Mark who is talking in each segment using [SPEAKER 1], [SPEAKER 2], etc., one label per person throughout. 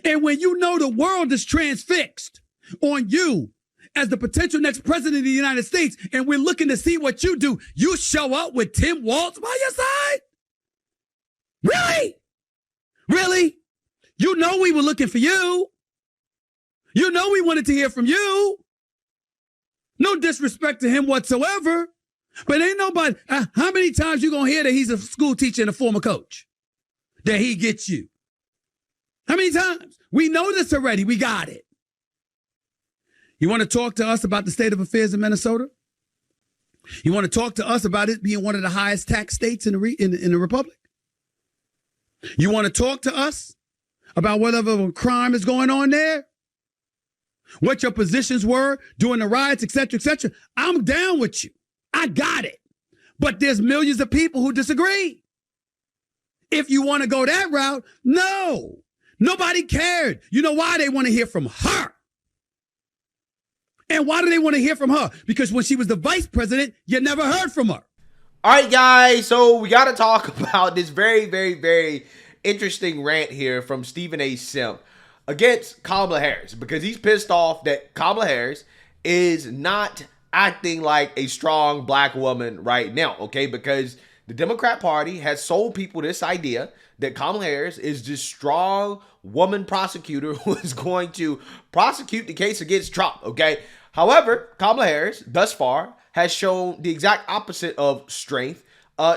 [SPEAKER 1] And when you know the world is transfixed on you as the potential next president of the United States, and we're looking to see what you do, you show up with Tim Walz by your side? Really? Really? You know we were looking for you. You know we wanted to hear from you. No disrespect to him whatsoever. But ain't nobody, how many times you gonna hear that he's a school teacher and a former coach? That he gets you? How many times? We know this already. We got it. You want to talk to us about the state of affairs in Minnesota? You want to talk to us about it being one of the highest tax states in the republic? You want to talk to us about whatever crime is going on there? What your positions were during the riots, et cetera, et cetera? I'm down with you. I got it. But there's millions of people who disagree. If you want to go that route, no. Nobody cared. You know why? They want to hear from her. And why do they want to hear from her? Because when she was the vice president, you never heard from her.
[SPEAKER 2] All right, guys. So we got to talk about this very, very, very interesting rant here from Stephen A. Smith against Kamala Harris, because he's pissed off that Kamala Harris is not acting like a strong black woman right now, okay? Because the Democrat Party has sold people this idea that Kamala Harris is this strong woman prosecutor who is going to prosecute the case against Trump, okay? However, Kamala Harris, thus far, has shown the exact opposite of strength.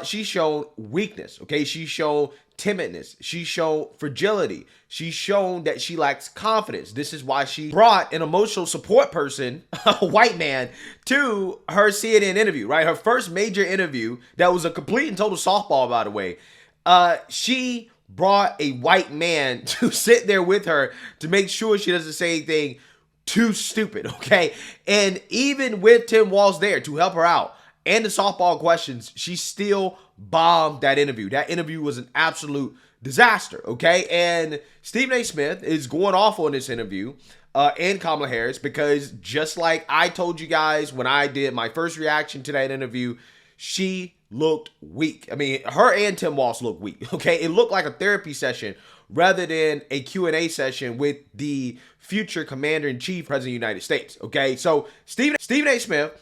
[SPEAKER 2] She's shown weakness, okay? She's shown timidness. She's shown fragility. She's shown that she lacks confidence. This is why she brought an emotional support person, a white man, to her CNN interview, right? Her first major interview that was a complete and total softball, by the way. She brought a white man to sit there with her to make sure she doesn't say anything too stupid, okay? And even with Tim Walz there to help her out and the softball questions, she still bombed that interview. That interview was an absolute disaster, okay? And Stephen A. Smith is going off on this interview and Kamala Harris, because just like I told you guys when I did my first reaction to that interview, she looked weak. I mean, her and Tim Walz looked weak, okay? It looked like a therapy session rather than a Q&A session with the future commander-in-chief, president of the United States, okay? So Stephen A. Smith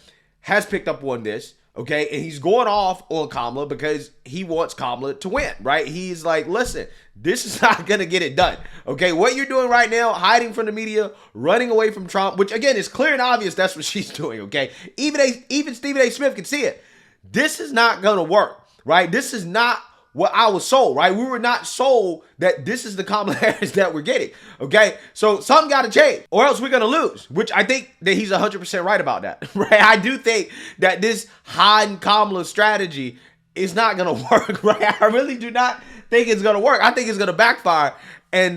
[SPEAKER 2] has picked up on this, okay? And he's going off on Kamala because he wants Kamala to win, right? He's like, listen, this is not going to get it done, okay? What you're doing right now, hiding from the media, running away from Trump, which, again, is clear and obvious that's what she's doing, okay? Even Stephen A. Smith can see it. This is not going to work, right? This is not what I was sold, right? We were not sold that this is the Kamala Harris that we're getting, okay? So something got to change or else we're going to lose, which I think that he's 100% right about that, right? I do think that this hiding Kamala strategy is not going to work, right? I really do not think it's going to work. I think it's going to backfire. And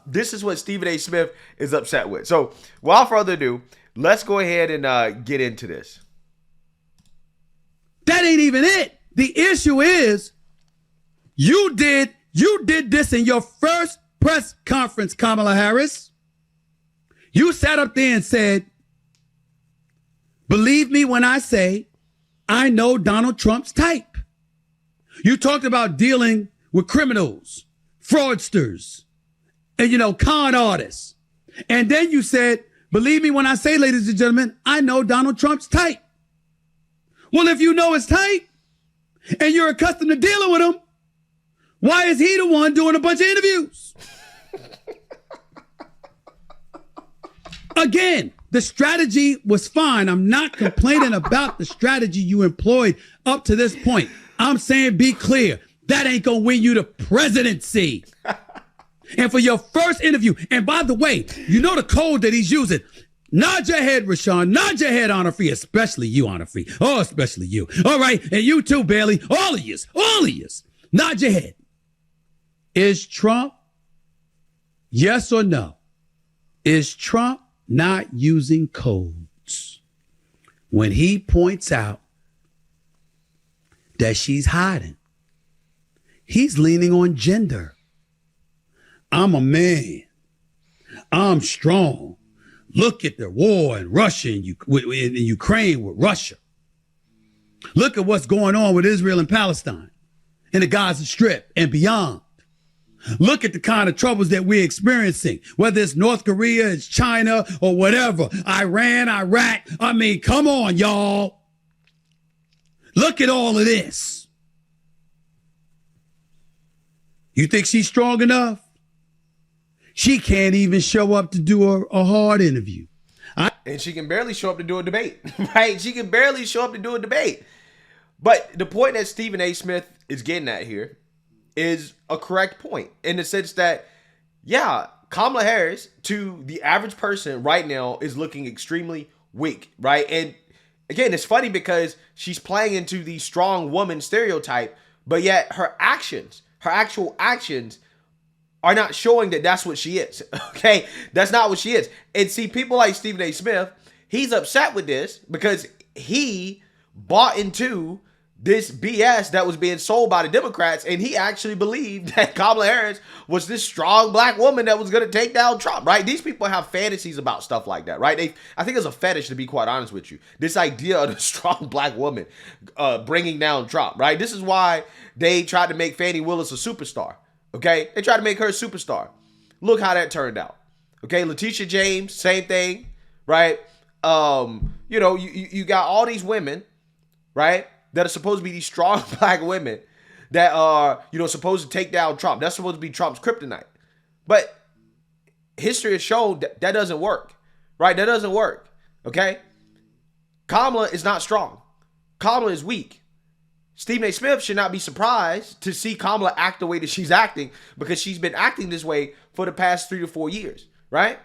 [SPEAKER 2] this is what Stephen A. Smith is upset with. So without further ado, let's go ahead and get into this.
[SPEAKER 1] That ain't even it. The issue is you did this in your first press conference, Kamala Harris. You sat up there and said, believe me when I say I know Donald Trump's type. You talked about dealing with criminals, fraudsters, and, con artists. And then you said, believe me when I say, ladies and gentlemen, I know Donald Trump's type. Well, if you know his type and you're accustomed to dealing with him, why is he the one doing a bunch of interviews? Again, the strategy was fine. I'm not complaining about the strategy you employed up to this point. I'm saying be clear. That ain't going to win you the presidency. And for your first interview, and by the way, you know the code that he's using. Nod your head, Rashawn. Nod your head, Honor Free, especially you, Honor Free. Oh, especially you. All right. And you too, Bailey. All of you. Nod your head. Is Trump, yes or no? Is Trump not using codes when he points out that she's hiding? He's leaning on gender. I'm a man. I'm strong. Look at the war in Russia and in Ukraine with Russia. Look at what's going on with Israel and Palestine and the Gaza Strip and beyond. Look at the kind of troubles that we're experiencing, whether it's North Korea, it's China, or whatever. Iran, Iraq. I mean, come on, y'all. Look at all of this. You think she's strong enough? She can't even show up to do a hard interview.
[SPEAKER 2] And she can barely show up to do a debate, right? She can barely show up to do a debate. But the point that Stephen A. Smith is getting at here is a correct point in the sense that, yeah, Kamala Harris, to the average person right now, is looking extremely weak, right? And again, it's funny because she's playing into the strong woman stereotype, but yet her actions, her actual actions, are not showing that that's what she is, okay? That's not what she is. And see, people like Stephen A. Smith, he's upset with this because he bought into this BS that was being sold by the Democrats, and he actually believed that Kamala Harris was this strong black woman that was going to take down Trump, right? These people have fantasies about stuff like that, right? I think it's a fetish, to be quite honest with you. This idea of the strong black woman bringing down Trump, right? This is why they tried to make Fannie Willis a superstar, okay? They tried to make her a superstar. Look how that turned out, okay? Letitia James, same thing, right? You know, you got all these women, right, that are supposed to be these strong black women that are, you know, supposed to take down Trump. That's supposed to be Trump's kryptonite. But history has shown that that doesn't work, right? That doesn't work, okay? Kamala is not strong. Kamala is weak. Stephen A. Smith should not be surprised to see Kamala act the way that she's acting because she's been acting this way for the past 3 to 4 years, right?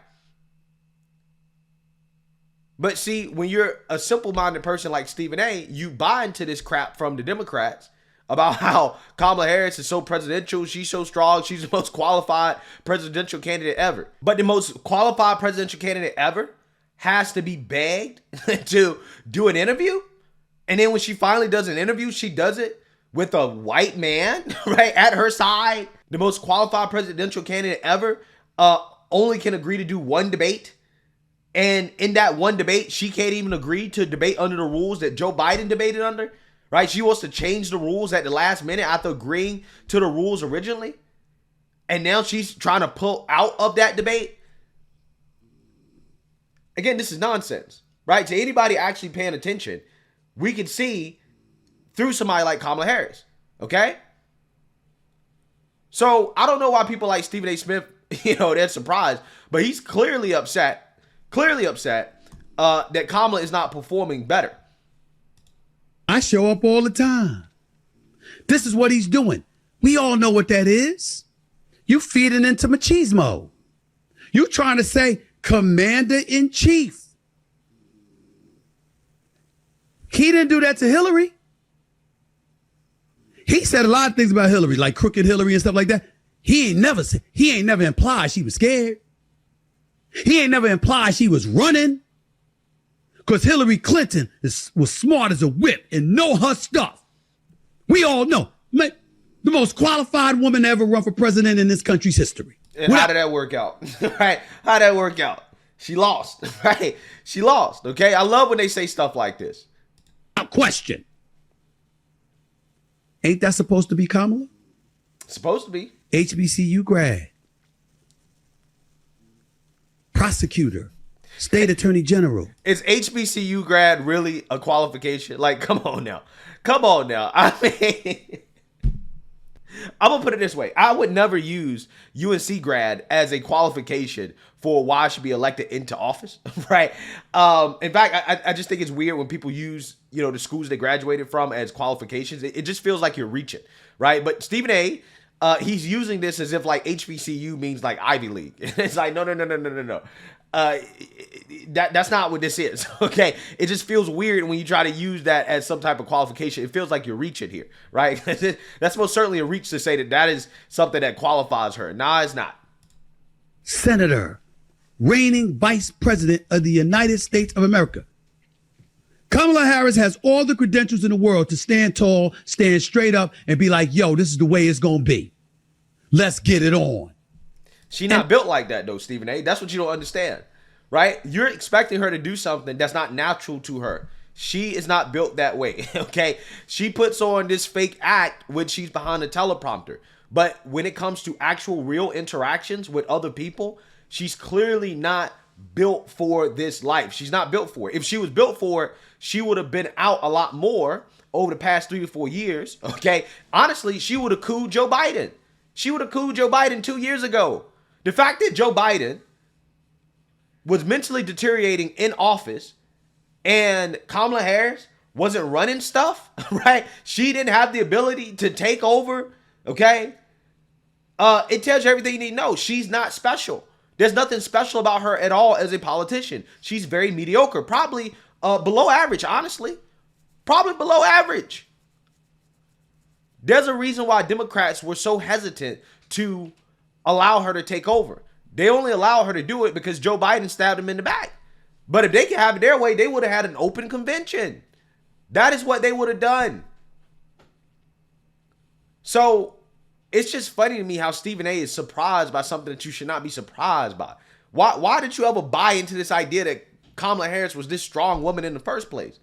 [SPEAKER 2] But see, when you're a simple-minded person like Stephen A., you buy into this crap from the Democrats about how Kamala Harris is so presidential, she's so strong, she's the most qualified presidential candidate ever. But the most qualified presidential candidate ever has to be begged to do an interview? And then when she finally does an interview, she does it with a white man, right, at her side. The most qualified presidential candidate ever only can agree to do one debate. And in that one debate, she can't even agree to debate under the rules that Joe Biden debated under, right? She wants to change the rules at the last minute after agreeing to the rules originally. And now she's trying to pull out of that debate. Again, this is nonsense, right? To anybody actually paying attention, we can see through somebody like Kamala Harris, okay? So I don't know why people like Stephen A. Smith, you know, they're surprised, but he's clearly upset that Kamala is not performing better.
[SPEAKER 1] I show up all the time. This is what he's doing. We all know what that is. You feeding into machismo. You trying to say commander-in-chief. He didn't do that to Hillary. He said a lot of things about Hillary, like crooked Hillary and stuff like that. He ain't never implied she was scared. He ain't never implied she was running. Because Hillary Clinton was smart as a whip and know her stuff. We all know. The most qualified woman to ever run for president in this country's history.
[SPEAKER 2] And how did that work out? Right? How did that work out? She lost, right? She lost, okay? I love when they say stuff like this.
[SPEAKER 1] Question. Ain't that supposed to be Kamala?
[SPEAKER 2] Supposed to be.
[SPEAKER 1] HBCU grad. Prosecutor. State Attorney General.
[SPEAKER 2] Is HBCU grad really a qualification? Like, come on now. Come on now. I mean, I'm going to put it this way. I would never use UNC grad as a qualification for why I should be elected into office, right? In fact, I just think it's weird when people use, you know, the schools they graduated from as qualifications. It just feels like you're reaching, right? But Stephen A., he's using this as if like HBCU means like Ivy League. It's like, no. That's not what this is, okay? It just feels weird when you try to use that as some type of qualification. It feels like you're reaching here, right? That's most certainly a reach to say that that is something that qualifies her. Nah, it's not.
[SPEAKER 1] Senator, reigning Vice President of the United States of America. Kamala Harris has all the credentials in the world to stand tall, stand straight up, and be like, yo, this is the way it's going to be. Let's get it on.
[SPEAKER 2] She's not built like that, though, Stephen A. That's what you don't understand, right? You're expecting her to do something that's not natural to her. She is not built that way, okay? She puts on this fake act when she's behind a teleprompter. But when it comes to actual real interactions with other people, she's clearly not built for this life. She's not built for it. If she was built for it, she would have been out a lot more over the past 3 to 4 years. Okay. Honestly, she would have cooed Joe Biden. She would have cooed Joe Biden 2 years ago. The fact that Joe Biden was mentally deteriorating in office and Kamala Harris wasn't running stuff, right? She didn't have the ability to take over. Okay. It tells you everything you need to know. She's not special. There's nothing special about her at all as a politician. She's very mediocre, probably below average, honestly. Probably below average. There's a reason why Democrats were so hesitant to allow her to take over. They only allow her to do it because Joe Biden stabbed him in the back. But if they could have it their way, they would have had an open convention. That is what they would have done. So it's just funny to me how Stephen A is surprised by something that you should not be surprised by. Why did you ever buy into this idea that Kamala Harris was this strong woman in the first place?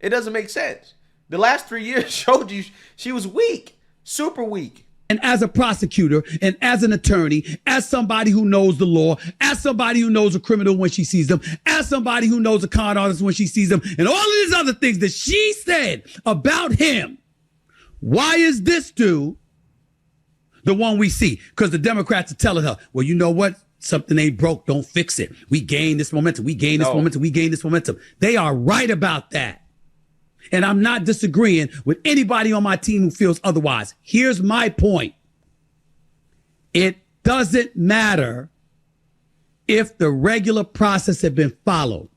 [SPEAKER 2] It doesn't make sense. The last 3 years showed you she was weak, super weak.
[SPEAKER 1] And as a prosecutor and as an attorney, as somebody who knows the law, as somebody who knows a criminal when she sees them, as somebody who knows a con artist when she sees them, and all of these other things that she said about him, why is this dude the one we see? Because the Democrats are telling her, well, you know what? Something ain't broke. Don't fix it. We gain this momentum. We gain this momentum. We gain this momentum. They are right about that. And I'm not disagreeing with anybody on my team who feels otherwise. Here's my point. It doesn't matter if the regular process had been followed.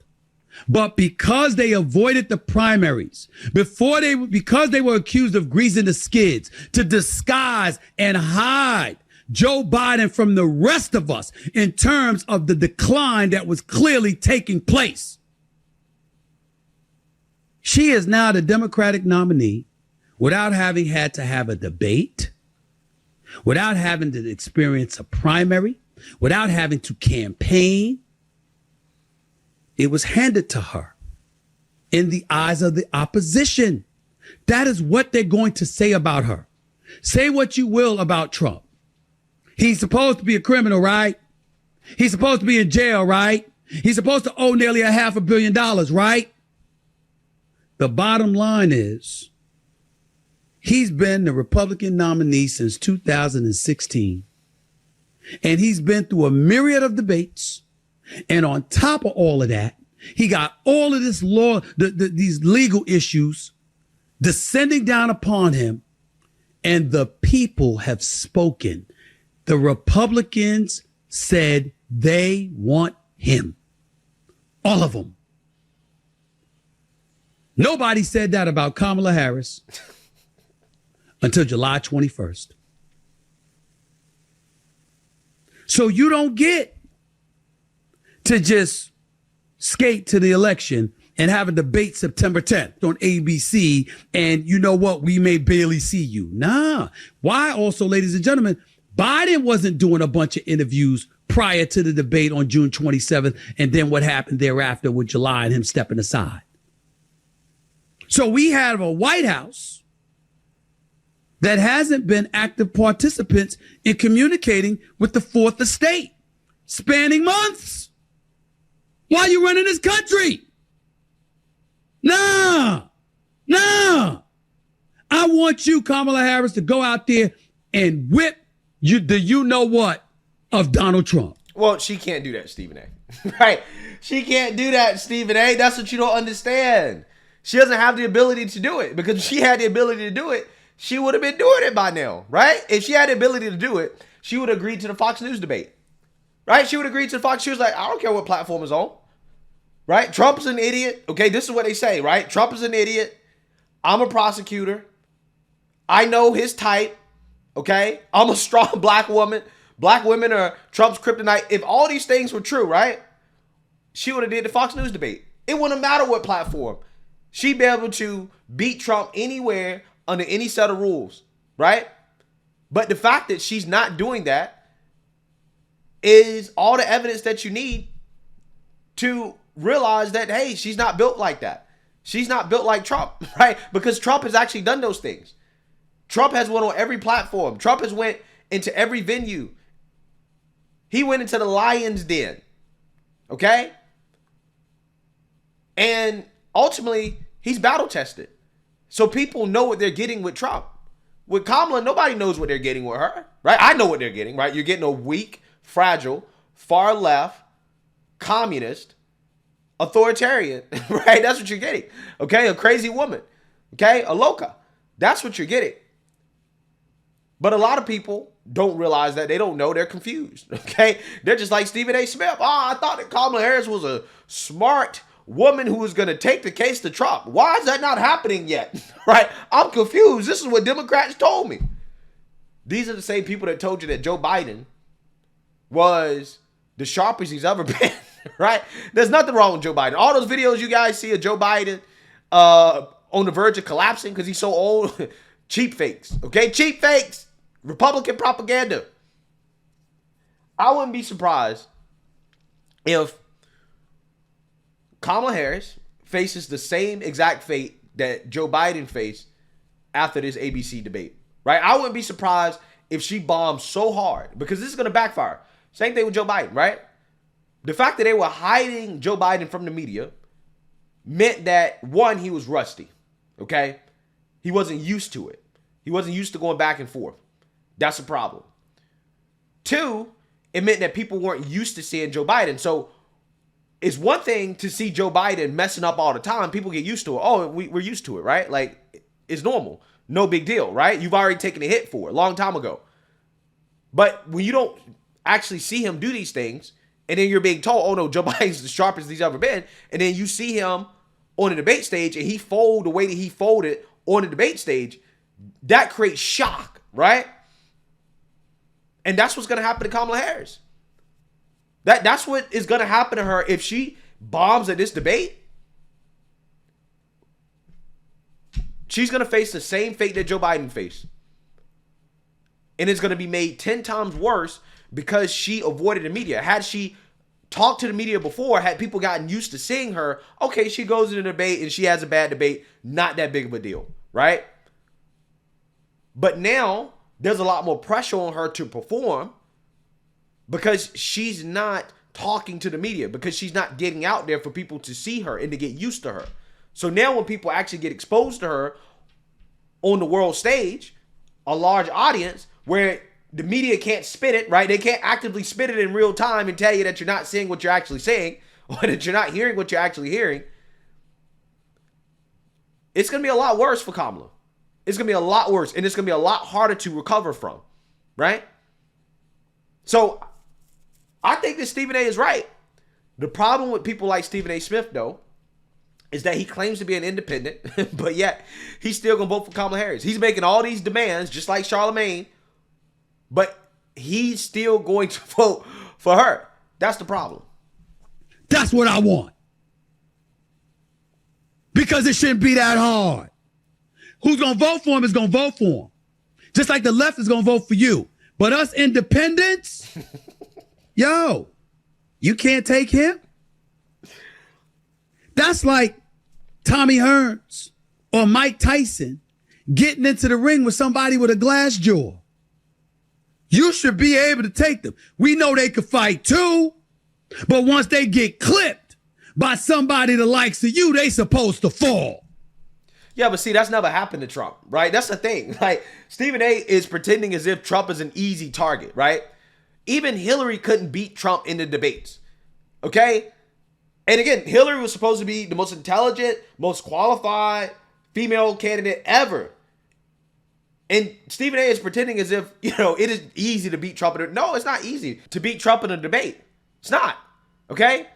[SPEAKER 1] But because they avoided the primaries, because they were accused of greasing the skids to disguise and hide Joe Biden from the rest of us in terms of the decline that was clearly taking place. She is now the Democratic nominee without having had to have a debate, without having to experience a primary, without having to campaign. It was handed to her in the eyes of the opposition. That is what they're going to say about her. Say what you will about Trump. He's supposed to be a criminal, right? He's supposed to be in jail, right? He's supposed to owe nearly $500 million, right? The bottom line is he's been the Republican nominee since 2016. And he's been through a myriad of debates. And on top of all of that, he got all of this law, these legal issues descending down upon him. And the people have spoken. The Republicans said they want him. All of them. Nobody said that about Kamala Harris until July 21st. So you don't get to just skate to the election and have a debate September 10th on ABC. And you know what? We may barely see you. Nah. Why also, ladies and gentlemen, Biden wasn't doing a bunch of interviews prior to the debate on June 27th. And then what happened thereafter with July and him stepping aside. So we have a White House that hasn't been active participants in communicating with the fourth estate, spanning months. Why are you running this country? Nah. I want you, Kamala Harris, to go out there and whip you know what of Donald Trump.
[SPEAKER 2] Well, she can't do that, Stephen A. Right? She can't do that, Stephen A. That's what you don't understand. She doesn't have the ability to do it, because if she had the ability to do it, she would have been doing it by now, right? If she had the ability to do it, she would have agreed to the Fox News debate, right? She would have agreed to the Fox. She was like, I don't care what platform is on, right? Trump's an idiot. Okay, this is what they say, right? Trump is an idiot. I'm a prosecutor. I know his type, okay? I'm a strong black woman. Black women are Trump's kryptonite. If all these things were true, right? She would have did the Fox News debate. It wouldn't matter what platform. She'd be able to beat Trump anywhere under any set of rules, right? But the fact that she's not doing that is all the evidence that you need to realize that, hey, she's not built like that. She's not built like Trump, right? Because Trump has actually done those things. Trump has went on every platform. Trump has went into every venue. He went into the Lion's Den. Okay? And ultimately, he's battle tested. So people know what they're getting with Trump. With Kamala, nobody knows what they're getting with her, right? I know what they're getting, right? You're getting a weak, fragile, far left, communist, authoritarian, right? That's what you're getting, okay? A crazy woman, okay? A loca. That's what you're getting. But a lot of people don't realize that. They don't know. They're confused, okay? They're just like Stephen A. Smith. Oh, I thought that Kamala Harris was a smart woman who was going to take the case to Trump. Why is that not happening yet? Right? I'm confused. This is what Democrats told me. These are the same people that told you that Joe Biden was the sharpest he's ever been, right? There's nothing wrong with Joe Biden. All those videos you guys see of Joe Biden on the verge of collapsing because he's so old, cheap fakes, okay? Cheap fakes. Republican propaganda. I wouldn't be surprised if Kamala Harris faces the same exact fate that Joe Biden faced after this ABC debate, right? I wouldn't be surprised if she bombs so hard because this is going to backfire. Same thing with Joe Biden, right? The fact that they were hiding Joe Biden from the media meant that, one, he was rusty, okay? He wasn't used to it. He wasn't used to going back and forth. That's a problem. Two, it meant that people weren't used to seeing Joe Biden. So it's one thing to see Joe Biden messing up all the time. People get used to it. Oh, we're used to it, right? Like, it's normal. No big deal, right? You've already taken a hit for it a long time ago. But when you don't actually see him do these things, and then you're being told, oh no, Joe Biden's the sharpest he's ever been, and then you see him on the debate stage, and he fold the way that he folded on the debate stage, that creates shock, right? And that's what's going to happen to Kamala Harris. That's what is going to happen to her if she bombs at this debate. She's going to face the same fate that Joe Biden faced. And it's going to be made 10 times worse because she avoided the media. Had she talked to the media before, had people gotten used to seeing her, okay, she goes in a debate and she has a bad debate, not that big of a deal, right? But now there's a lot more pressure on her to perform because she's not talking to the media, because she's not getting out there for people to see her and to get used to her. So now when people actually get exposed to her on the world stage, a large audience where the media can't spit it, right? They can't actively spit it in real time and tell you that you're not seeing what you're actually saying or that you're not hearing what you're actually hearing. It's going to be a lot worse for Kamala. It's going to be a lot worse, and it's going to be a lot harder to recover from, right? So I think that Stephen A is right. The problem with people like Stephen A. Smith, though, is that he claims to be an independent, but yet he's still going to vote for Kamala Harris. He's making all these demands, just like Charlemagne, but he's still going to vote for her. That's the problem.
[SPEAKER 1] That's what I want. Because it shouldn't be that hard. Who's going to vote for him is going to vote for him. Just like the left is going to vote for you. But us independents, yo, you can't take him. That's like Tommy Hearns or Mike Tyson getting into the ring with somebody with a glass jaw. You should be able to take them. We know they could fight too, but once they get clipped by somebody the likes of you, they supposed to fall.
[SPEAKER 2] Yeah, but see, that's never happened to Trump, right? That's the thing. Like, Stephen A is pretending as if Trump is an easy target, right? Even Hillary couldn't beat Trump in the debates, okay? And again, Hillary was supposed to be the most intelligent, most qualified female candidate ever. And Stephen A is pretending as if, it is easy to beat Trump. No, it's not easy to beat Trump in a debate. It's not, okay?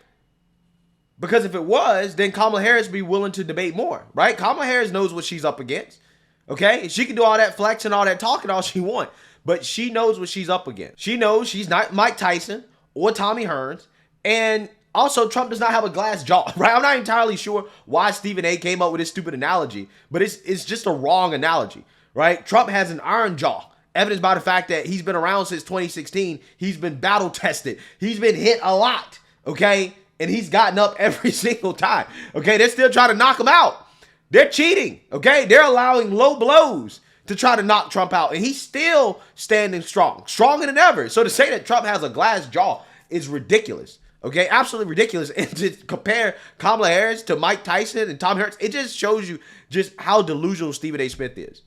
[SPEAKER 2] Because if it was, then Kamala Harris would be willing to debate more, right? Kamala Harris knows what she's up against, okay? She can do all that flex and all that talking all she wants, but she knows what she's up against. She knows she's not Mike Tyson or Tommy Hearns, and also Trump does not have a glass jaw, right? I'm not entirely sure why Stephen A came up with this stupid analogy, but it's just a wrong analogy, right? Trump has an iron jaw, evidenced by the fact that he's been around since 2016. He's been battle tested. He's been hit a lot, okay? And he's gotten up every single time. Okay, they're still trying to knock him out. They're cheating. Okay, they're allowing low blows to try to knock Trump out. And he's still standing strong, stronger than ever. So to say that Trump has a glass jaw is ridiculous. Okay, absolutely ridiculous. And to compare Kamala Harris to Mike Tyson and Tom Hanks, it just shows you just how delusional Stephen A. Smith is.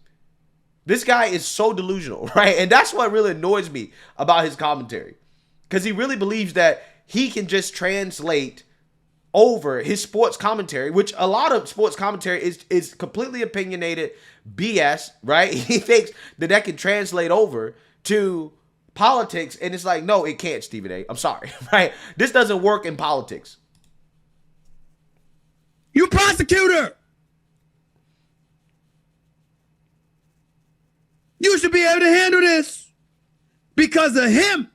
[SPEAKER 2] This guy is so delusional, right? And that's what really annoys me about his commentary. Because he really believes that he can just translate over his sports commentary, which a lot of sports commentary is completely opinionated BS, right? He thinks that can translate over to politics, and it's like, no, it can't, Stephen A. I'm sorry, right? This doesn't work in politics.
[SPEAKER 1] You prosecutor! You should be able to handle this because of him.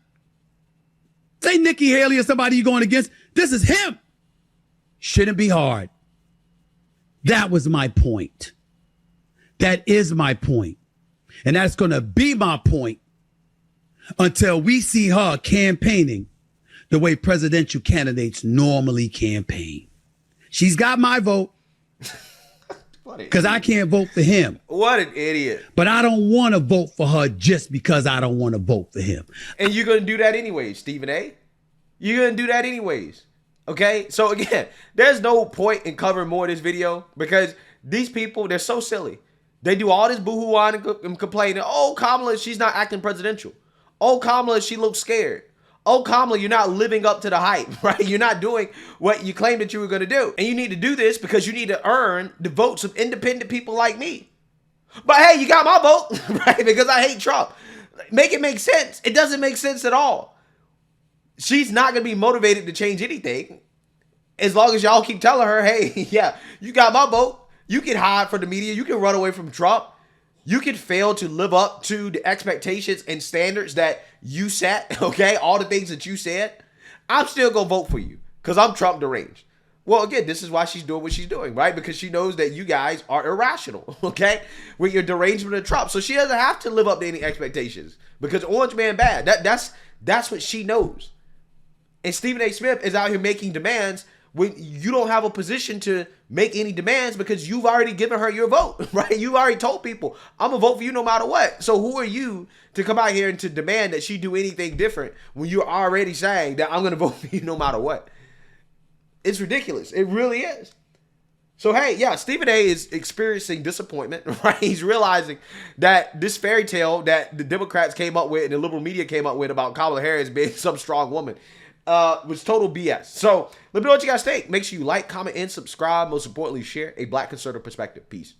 [SPEAKER 1] Say Nikki Haley or somebody you're going against. This is him. Shouldn't be hard. That was my point. That is my point. And that's going to be my point until we see her campaigning the way presidential candidates normally campaign. She's got my vote because I can't vote for him.
[SPEAKER 2] What an idiot.
[SPEAKER 1] But I don't want to vote for her just because I don't want to vote for him.
[SPEAKER 2] And you're going to do that anyways, Stephen A. You're going to do that anyways. Okay? So again, there's no point in covering more of this video because these people, they're so silly. They do all this boo-hoo-on and complaining. Oh, Kamala, she's not acting presidential. Oh, Kamala, she looks scared. Oh, Kamala, you're not living up to the hype, right? You're not doing what you claimed that you were going to do. And you need to do this because you need to earn the votes of independent people like me. But hey, you got my vote, right? Because I hate Trump. Make it make sense. It doesn't make sense at all. She's not going to be motivated to change anything as long as y'all keep telling her, hey, yeah, you got my vote. You can hide from the media. You can run away from Trump. You can fail to live up to the expectations and standards that you set, okay? All the things that you said. I'm still going to vote for you because I'm Trump deranged. Well, again, this is why she's doing what she's doing, right? Because she knows that you guys are irrational, okay? With your derangement of Trump. So she doesn't have to live up to any expectations because Orange Man bad. That's what she knows. And Stephen A. Smith is out here making demands when you don't have a position to make any demands because you've already given her your vote, right? You already told people, I'm going to vote for you no matter what. So who are you to come out here and to demand that she do anything different when you're already saying that I'm going to vote for you no matter what? It's ridiculous. It really is. So, hey, yeah, Stephen A. is experiencing disappointment, right? He's realizing that this fairy tale that the Democrats came up with and the liberal media came up with about Kamala Harris being some strong woman was total BS. So let me know what you guys think. Make sure you like, comment, and subscribe. Most importantly, share a Black conservative perspective. Peace.